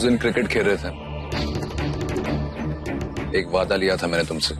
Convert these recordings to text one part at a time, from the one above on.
दिन क्रिकेट खेल रहे थे, एक वादा लिया था मैंने तुमसे।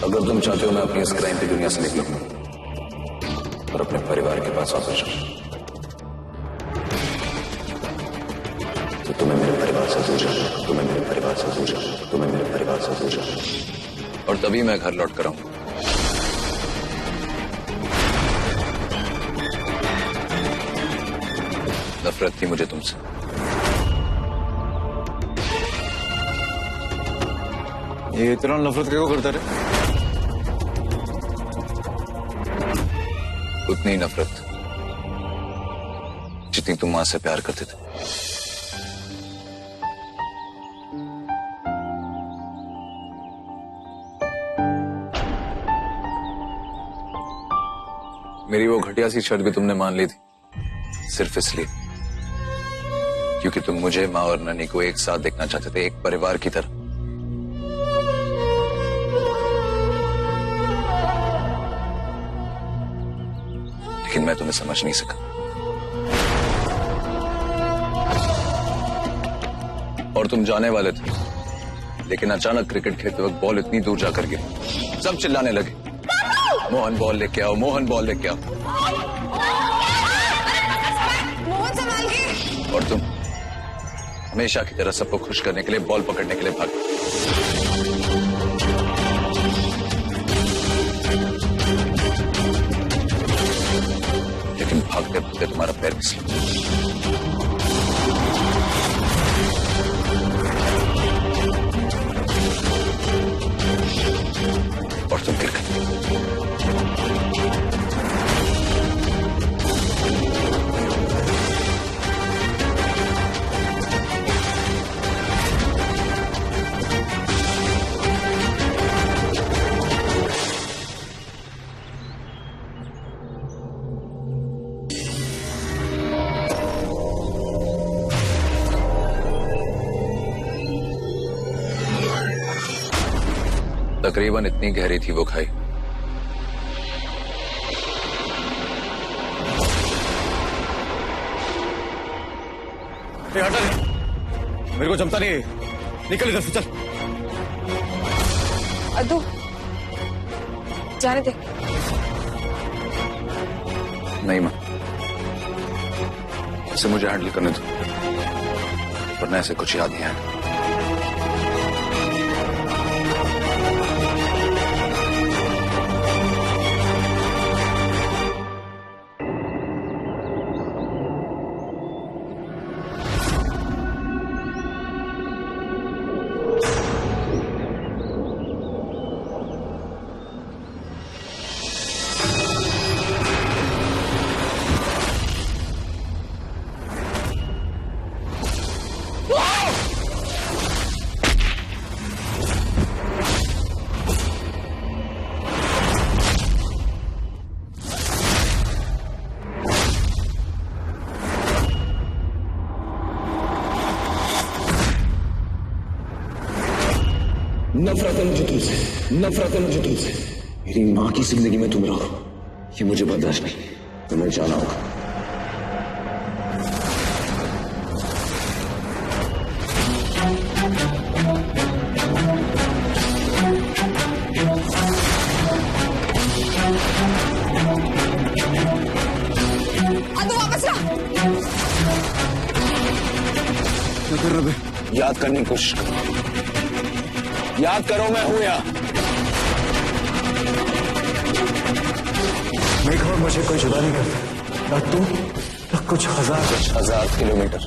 अगर तुम चाहते हो मैं अपनी इस क्राइम की दुनिया से निकलूं और अपने परिवार के पास वापस जाऊं, तो तुम्हें मेरे परिवार से दूर जाना, तुम्हें मेरे परिवार से दूर जाना, तुम्हें मेरे परिवार से दूर जाना, और तभी मैं घर लौट कर आऊं। नफरत थी मुझे तुमसे। ये इतना नफरत क्यों करता रे? उतनी ही नफरत जितनी तुम मां से प्यार करते थे। मेरी वो घटिया सी शर्त भी तुमने मान ली थी सिर्फ इसलिए क्योंकि तुम मुझे, माँ और ननी को एक साथ देखना चाहते थे, एक परिवार की तरह। लेकिन मैं तुम्हें समझ नहीं सका, और तुम जाने वाले थे, लेकिन अचानक क्रिकेट खेलते वक्त बॉल इतनी दूर जाकर गिरी, सब चिल्लाने लगे, मोहन बॉल लेके आओ, मोहन बॉल लेके आओ। मोहन संभाल के। और तुम हमेशा की तरह सबको खुश करने के लिए बॉल पकड़ने के लिए भागे। लेकिन भागते भागते तुम्हारा पैर फिसला और तुम गिर गए। तकरीबन इतनी गहरी थी वो खाई। हटा रे, मेरे को जमता नहीं है, निकल इधर से, चल। अद्दू जाने दे। नहीं मां, इसे मुझे हैंडल करने दो, वरना ऐसे कुछ याद नहीं आएगा। नफरत है मुझे तुमसे, नफरत है मुझे तुमसे। मेरी मां की जिंदगी में तुम रहो, ये मुझे बर्दाश्त नहीं। तुम्हें जाना होगा। अद्दू वापस ला। क्या कर रहे बे? याद करने की कोशिश करो, याद करो मैं हूं यहाँ। मैं और मुझे कोई जुदा नहीं करता, ना तू ना कुछ हजार किलोमीटर,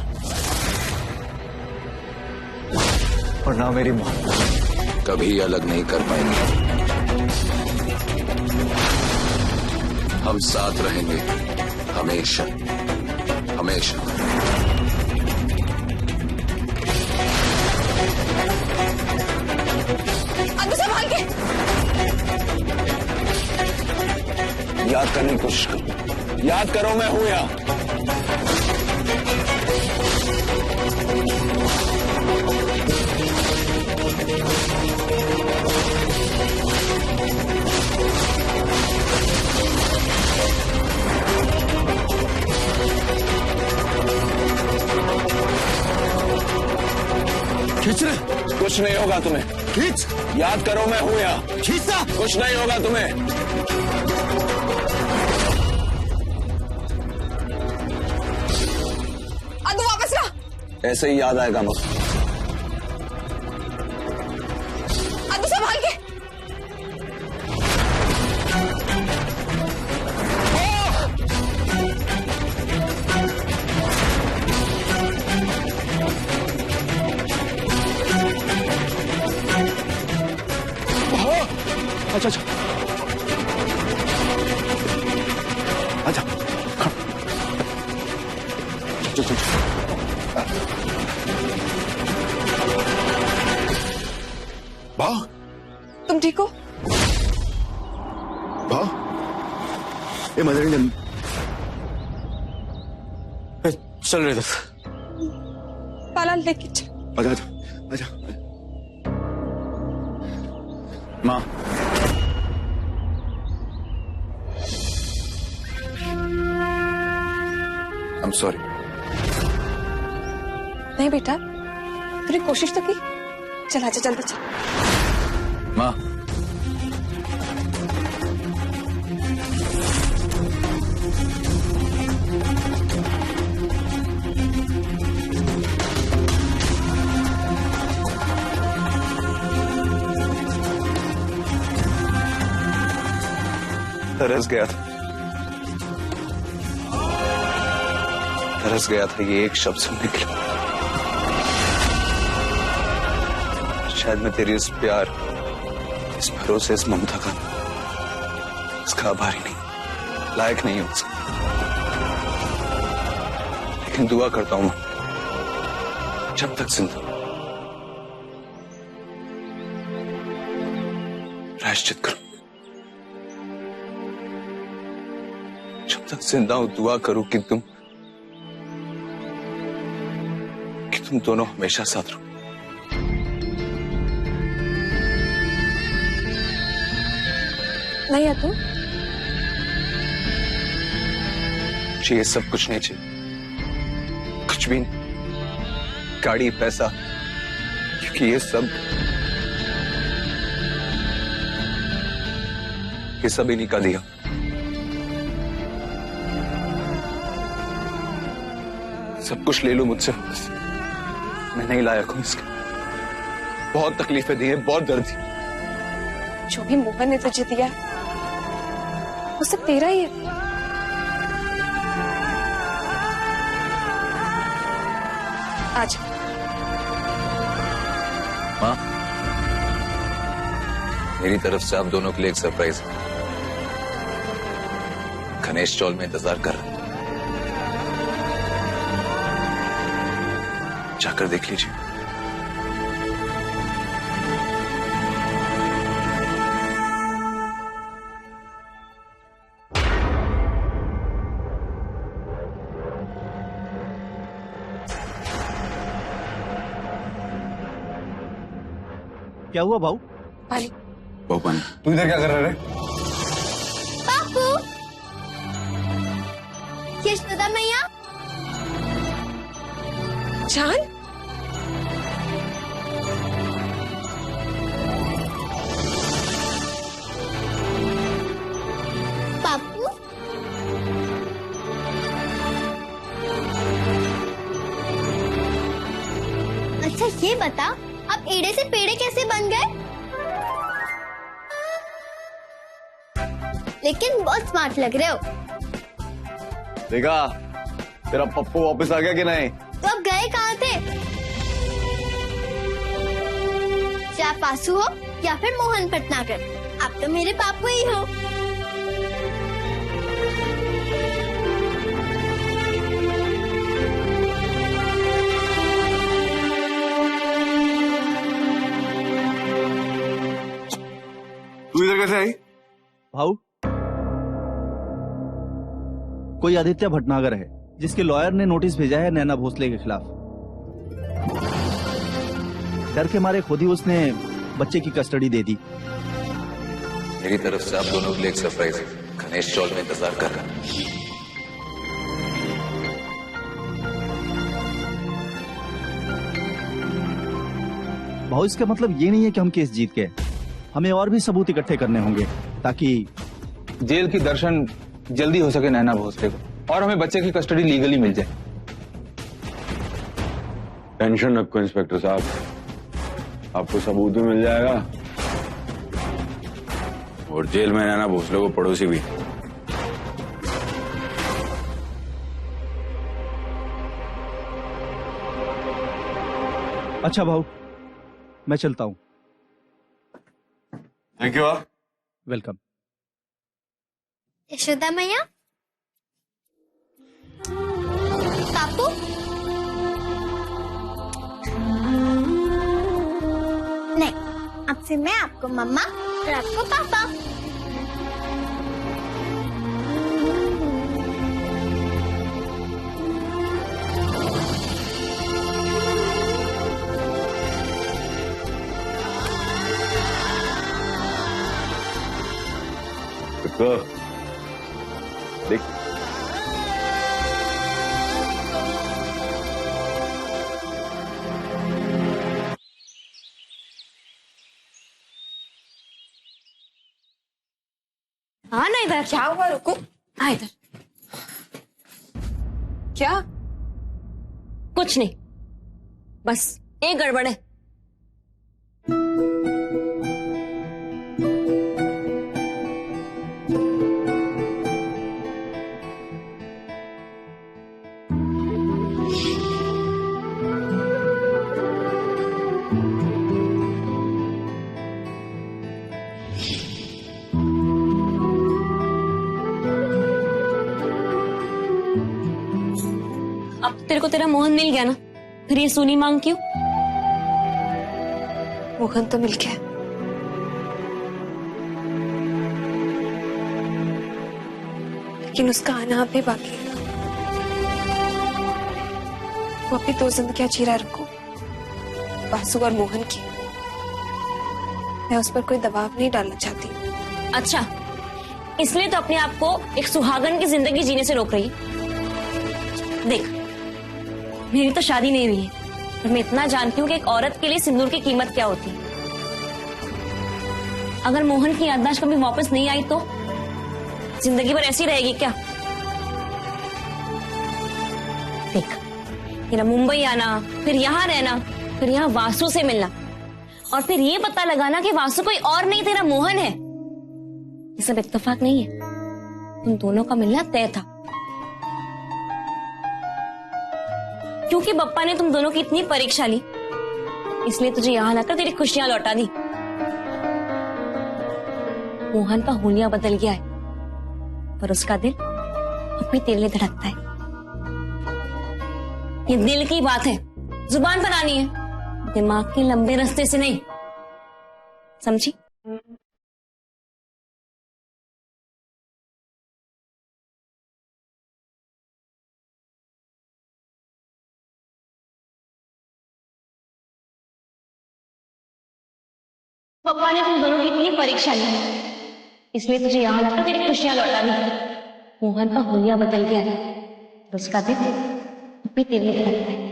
और ना मेरी मां। कभी अलग नहीं कर पाएंगे, हम साथ रहेंगे हमेशा हमेशा। अद्दू संभाल के। याद करने की कोशिश करो, याद करो मैं हूं यहाँ। खींच रहे। कुछ नहीं होगा तुम्हें। खींच। याद करो मैं हूं यहाँ। खींचना। कुछ नहीं होगा तुम्हें। अनु वापस ला। ऐसे ही याद आएगा मुझे। अनु संभाल के। अच्छा अच्छा अच्छा चल चल बा तुम ठीक हो? बा ये मदर इंडियन चल रहे इधर। पाला लेके चल। आजा आजा आजा माँ। I'm sorry. नहीं बेटा, तूने कोशिश तो की। चल आजा जल्दी चल। माँ, तरस गया था। तरस गया था ये एक शब्द सुनने के लिए। शायद मैं तेरी इस प्यार, इस भरोसे, इस ममता का इसका आभारी नहीं, लायक नहीं हूं उसका। लेकिन दुआ करता हूं जब तक जिंदा प्रायश्चित करूं। जब तक जिंदा हूं दुआ करूं कि तुम दोनों हमेशा साथ रहो। नहीं अतु, मुझे ये सब कुछ नहीं चाहिए, कुछ भी नहीं। गाड़ी, पैसा, क्योंकि ये सब इन्हीं का दिया। सब कुछ ले लो मुझसे, मैं नहीं लायक हूं इसके। बहुत तकलीफें दी हैं, बहुत दर्द दी। जो भी मोहन ने तुझे दिया वो सब तेरा ही है। आज माँ, मेरी तरफ से आप दोनों के लिए एक सरप्राइज है। गणेश चौल में इंतजार कर रहा है, जाकर देख लीजिए। क्या हुआ भाऊ? पाली, बहु पानी। तू इधर क्या कर रहा है? बापू, यशोदा मैया, जान बापू, अच्छा ये बता, अब एड़े से पेड़े कैसे बन गए? लेकिन बहुत स्मार्ट लग रहे हो। देखा तेरा पप्पू वापस आ गया कि नहीं? तो अब गए कहाँ थे? या पासू हो या फिर मोहन भटनागर, आप तो मेरे बापू ही हो। तू इधर कैसे आई? भाऊ, कोई आदित्य भटनागर है जिसके लॉयर ने नोटिस भेजा है नैना भोसले के खिलाफ। डर के मारे खुद ही उसने बच्चे की कस्टडी दे दी। मेरी तरफ से आप दोनों के लिए एक सरप्राइज है। गणेश चौल में इंतजार कर रहा है। भाऊ इसका मतलब ये नहीं है कि हम केस जीत गए। हमें और भी सबूत इकट्ठे करने होंगे ताकि जेल की दर्शन जल्दी हो सके नैना भोसले को और हमें बच्चे की कस्टडी लीगली मिल जाए। टेंशन रखो इंस्पेक्टर साहब, आपको सबूत भी मिल जाएगा और जेल में नैना भोसले को पड़ोसी भी। अच्छा भाऊ, मैं चलता हूँ। Thank you. वेलकम। यशोदा मैया, पापू, नहीं, अब से मैं आपको मम्मा और आपको पापा। देख हाँ ना इधर क्या हुआ, रुको। हाँ इधर क्या? कुछ नहीं, बस एक गड़बड़ है। अब तेरे को तेरा मोहन मिल गया ना, फिर ये सोनी मांग क्यों? मोहन तो मिल गया, लेकिन उसका आना अभी बाकी है। वो अपनी दो जिंदगियां जी रहा है रुको, वासु और मोहन की। मैं उस पर कोई दबाव नहीं डालना चाहती। अच्छा, इसलिए तो अपने आप को एक सुहागन की जिंदगी जीने से रोक रही है। देख, मेरी तो शादी नहीं हुई है, पर मैं इतना जानती हूँ कि एक औरत के लिए सिंदूर की कीमत क्या होती है। अगर मोहन की याददाश्त कभी वापस नहीं आई तो जिंदगी भर ऐसी रहेगी क्या? देख, तेरा मुंबई आना, फिर यहाँ रहना, फिर यहाँ वासु से मिलना, और फिर ये पता लगाना कि वासु कोई और नहीं तेरा मोहन है, ये सब इत्तेफाक नहीं है। तुम दोनों का मिलना तय था, क्योंकि बप्पा ने तुम दोनों की इतनी परीक्षा ली, इसलिए तुझे यहां लाकर तेरी खुशियां लौटा दी। मोहन का हुलिया बदल गया है, पर उसका दिल अब भी तेरे लिए धड़कता है। ये दिल की बात है, जुबान पर आनी है, दिमाग के लंबे रास्ते से नहीं, समझी? पापा ने तुम दोनों की इतनी परीक्षा ली, इसलिए तुझे यहाँ लाकर तेरी खुशियां लौटा दी। मोहन का हुलिया बदल गया है, तो उसका दिल अब भी तेरे लिए धड़कता है।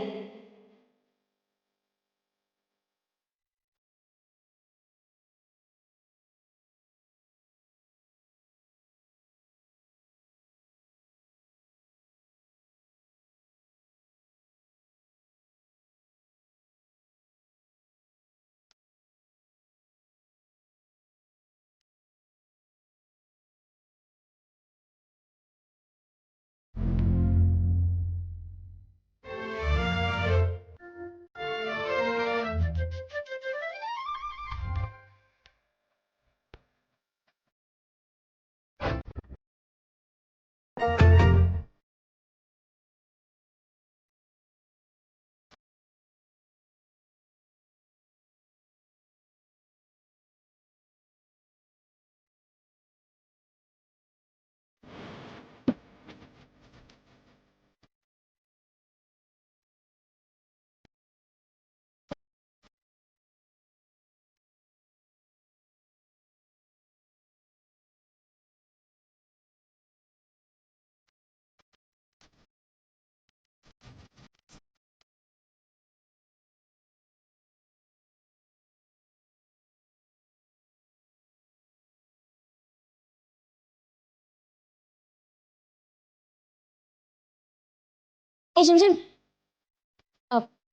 ए झिमझिम,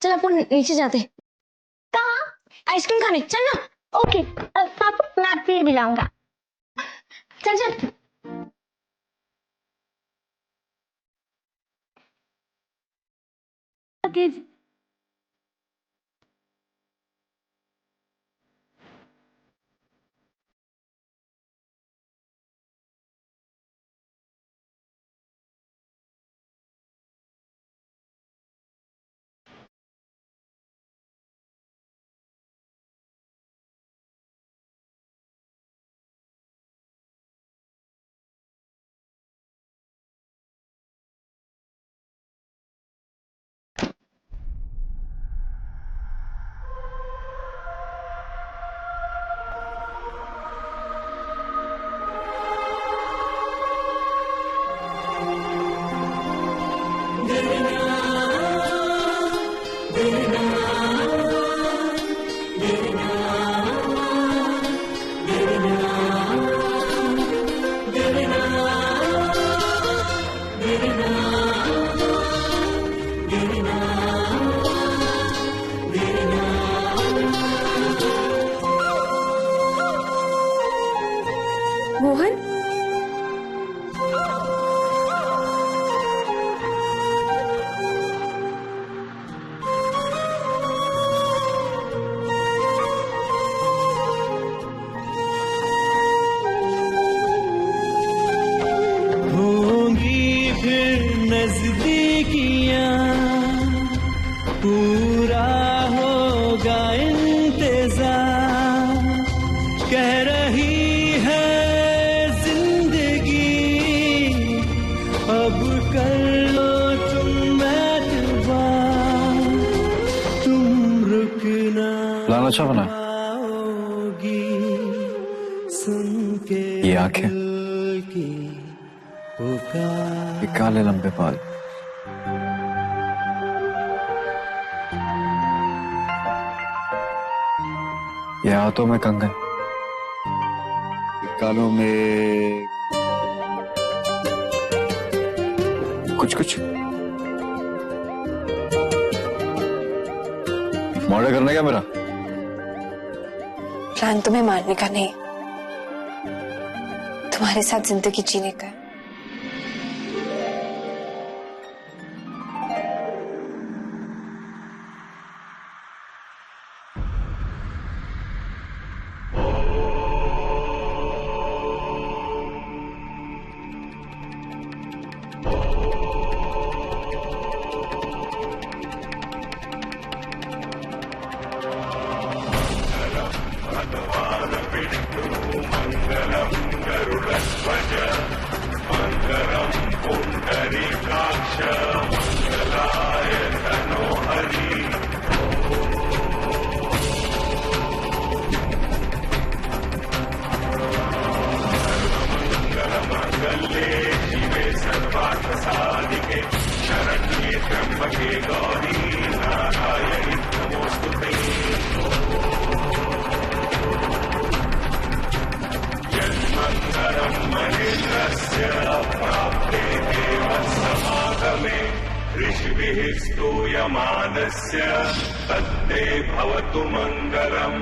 चल अपन नीचे जाते। कहाँ? आइसक्रीम खाने चल ना। ओके पापा मैं फिर भी लाऊंगा। चल चल। मोहन, होंगी फिर नजदीकियां, पूरा होगा इंतजार, कह रही है जिंदगी, अब कर लो तुम एतबार, तुम रुकना लाना अच्छा बना। पाओगी, सुन के ये आंखें, दिल की पुकार। ये काले लंबे बाल, ये हाथों में कंगन, ये कानों में कुछ कुछ मर्डर करने क्या मेरा? प्लान तुम्हें मारने का नहीं, तुम्हारे साथ जिंदगी जीने का है। ऋषिभिः स्तूयमानस्य तद्दे भवतु मङ्गलम्।